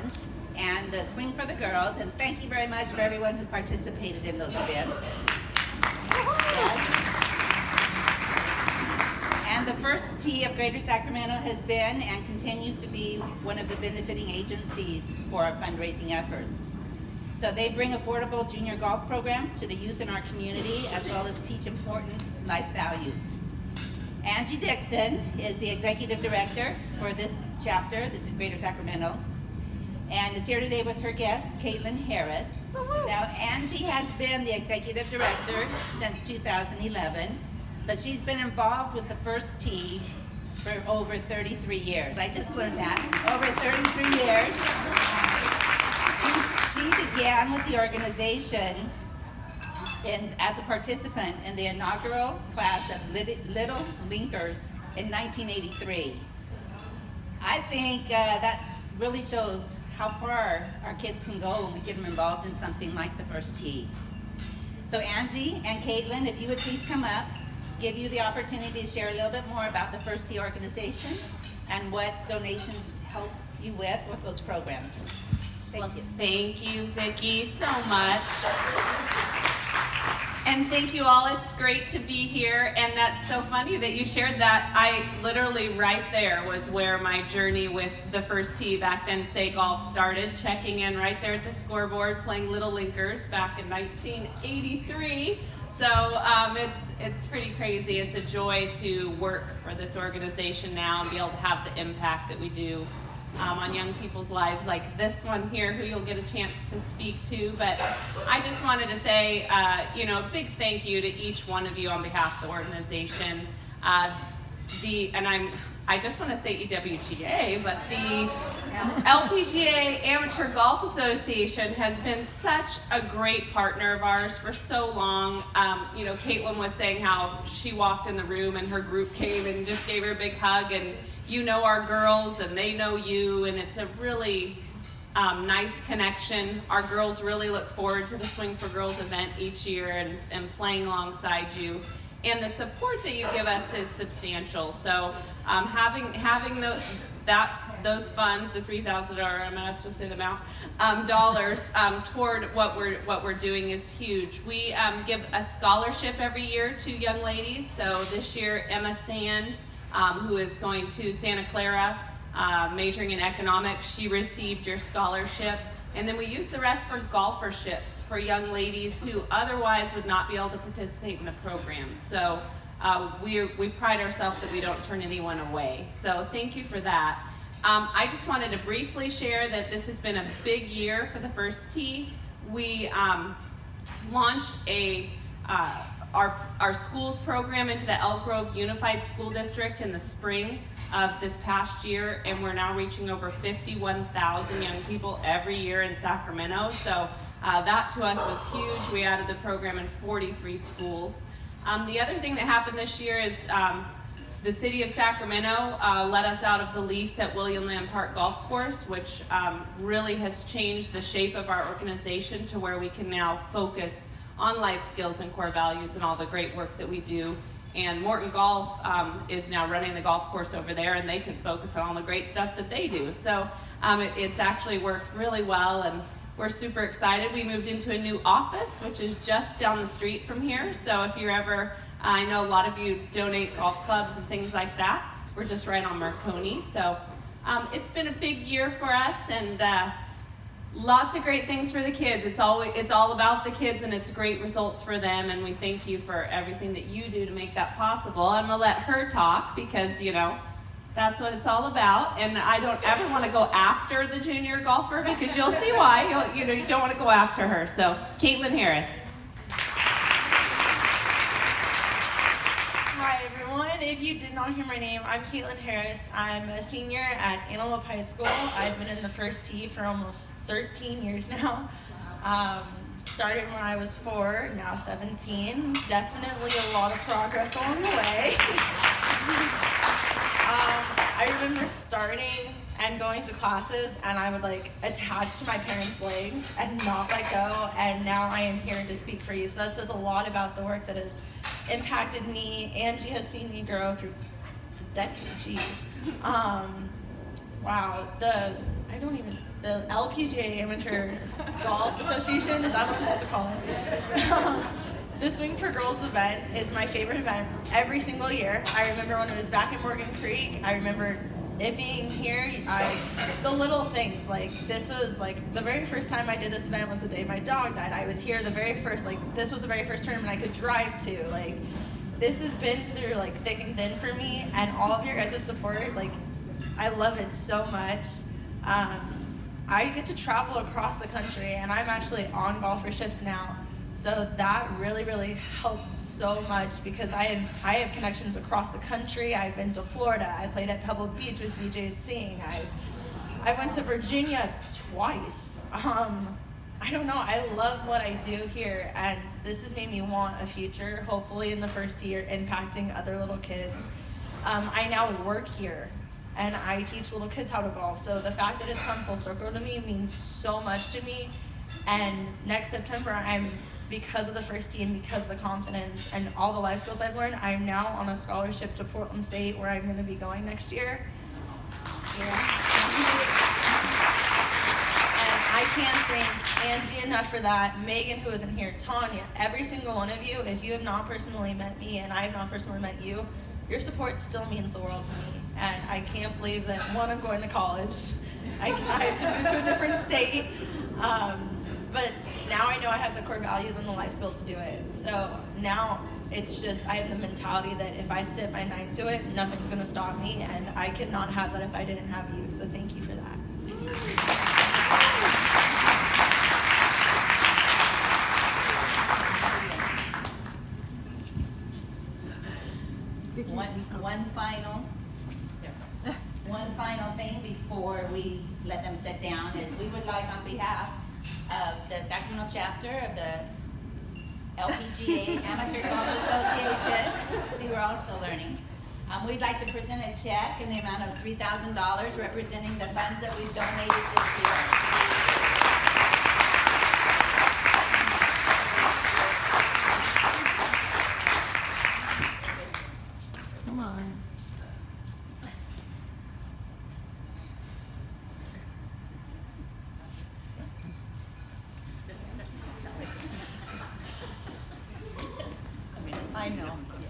Band and the Swing for the Girls, and thank you very much for everyone who participated in those events. Yes. And the First Tee of Greater Sacramento has been and continues to be one of the benefiting agencies for our fundraising efforts. So they bring affordable junior golf programs to the youth in our community, as well as teach important life values. Angie Dixon is the executive director for this chapter. This is Greater Sacramento, and is here today with her guest, Caitlin Harris. Now, Angie has been the executive director since 2011, but she's been involved with the First Tee for over 33 years. I just learned that, over 33 years. She began with the organization as a participant in the inaugural class of Little Linkers in 1983. I think that really shows how far our kids can go when we get them involved in something like the First Tee. So Angie and Caitlin, if you would please come up, give you the opportunity to share a little bit more about the First Tee organization and what donations help you with those programs. Thank you. Thank you, Vicki, so much. And thank you all. It's great to be here. And that's so funny that you shared that. I literally right there was where my journey with the First Tee, back then Say Golf, started. Checking in right there at the scoreboard, playing Little Linkers back in 1983. So it's pretty crazy. It's a joy to work for this organization now and be able to have the impact that we do on young people's lives, like this one here, who you'll get a chance to speak to. But I just wanted to say, a big thank you to each one of you on behalf of the organization. I just want to say EWGA, but the LPGA Amateur Golf Association has been such a great partner of ours for so long. Caitlin was saying how she walked in the room and her group came and just gave her a big hug, and you know our girls and they know you, and it's a really nice connection. Our girls really look forward to the Swing for Girls event each year and playing alongside you. And the support that you give us is substantial. So having those funds, the $3,000, I'm not supposed to say the amount, dollars toward what we're doing is huge. We give a scholarship every year to young ladies. So this year, Emma Sand, who is going to Santa Clara, majoring in economics, she received your scholarship. And then we use the rest for golferships for young ladies who otherwise would not be able to participate in the program. So we pride ourselves that we don't turn anyone away. So thank you for that. I just wanted to briefly share that this has been a big year for the First Tee. We launched our schools program into the Elk Grove Unified School District in the spring of this past year, and we're now reaching over 51,000 young people every year in Sacramento. So that to us was huge. We added the program in 43 schools. The other thing that happened this year is the city of Sacramento let us out of the lease at William Land Park Golf Course, which really has changed the shape of our organization to where we can now focus on life skills and core values and all the great work that we do. And Morton Golf is now running the golf course over there, and they can focus on all the great stuff that they do. So it's actually worked really well, and we're super excited. We moved into a new office, which is just down the street from here. So if you're ever, I know a lot of you donate golf clubs and things like that. We're just right on Marconi. So it's been a big year for us, and lots of great things for the kids. It's all about the kids, and it's great results for them, and we thank you for everything that you do to make that possible. I'm gonna let her talk because that's what it's all about, and I don't ever want to go after the junior golfer because you'll see why. You don't want to go after her. So Caitlin Harris. Hi everyone, if you did not hear my name, I'm Caitlin Harris. I'm a senior at Antelope High School. I've been in the First Tee for almost 13 years now. Started when I was 4, now 17. Definitely a lot of progress along the way. I remember starting and going to classes, and I would attach to my parents' legs and not let go, and now I am here to speak for you. So that says a lot about the work that has impacted me. Angie has seen me grow through the decade, wow. the LPGA Amateur Golf Association, is that what I'm supposed to call it? The Swing for Girls event is my favorite event every single year. I remember when it was back in Morgan Creek. I remember it being here. The little things, like this was like the very first time I did this event was the day my dog died. I was here the very first, like this was the very first tournament I could drive to. Like this has been through like thick and thin for me, and all of your guys' support, like I love it so much. I get to travel across the country, and I'm actually on golfer ships now. So that really, really helps so much because I have connections across the country. I've been to Florida. I played at Pebble Beach with BJ Singh. I went to Virginia twice. I don't know. I love what I do here, and this has made me want a future, hopefully in the first year, impacting other little kids. I now work here, and I teach little kids how to golf. So the fact that it's come full circle to me means so much to me. And next September, because of the first team, because of the confidence and all the life skills I've learned, I'm now on a scholarship to Portland State, where I'm going to be going next year. Yeah. And I can't thank Angie enough for that, Megan, who isn't here, Tanya, every single one of you. If you have not personally met me and I have not personally met you, your support still means the world to me. And I can't believe that, one, I'm going to college. I have to move to a different state. But now I know I have the core values and the life skills to do it. So now it's just, I have the mentality that if I sit my mind to it, nothing's going to stop me, and I could not have that if I didn't have you. So thank you for that. One final thing before we let them sit down is we would like, on behalf of the Sacramento chapter of the LPGA Amateur Golf Association, see, we're all still learning. We'd like to present a check in the amount of $3,000 representing the funds that we've donated this year.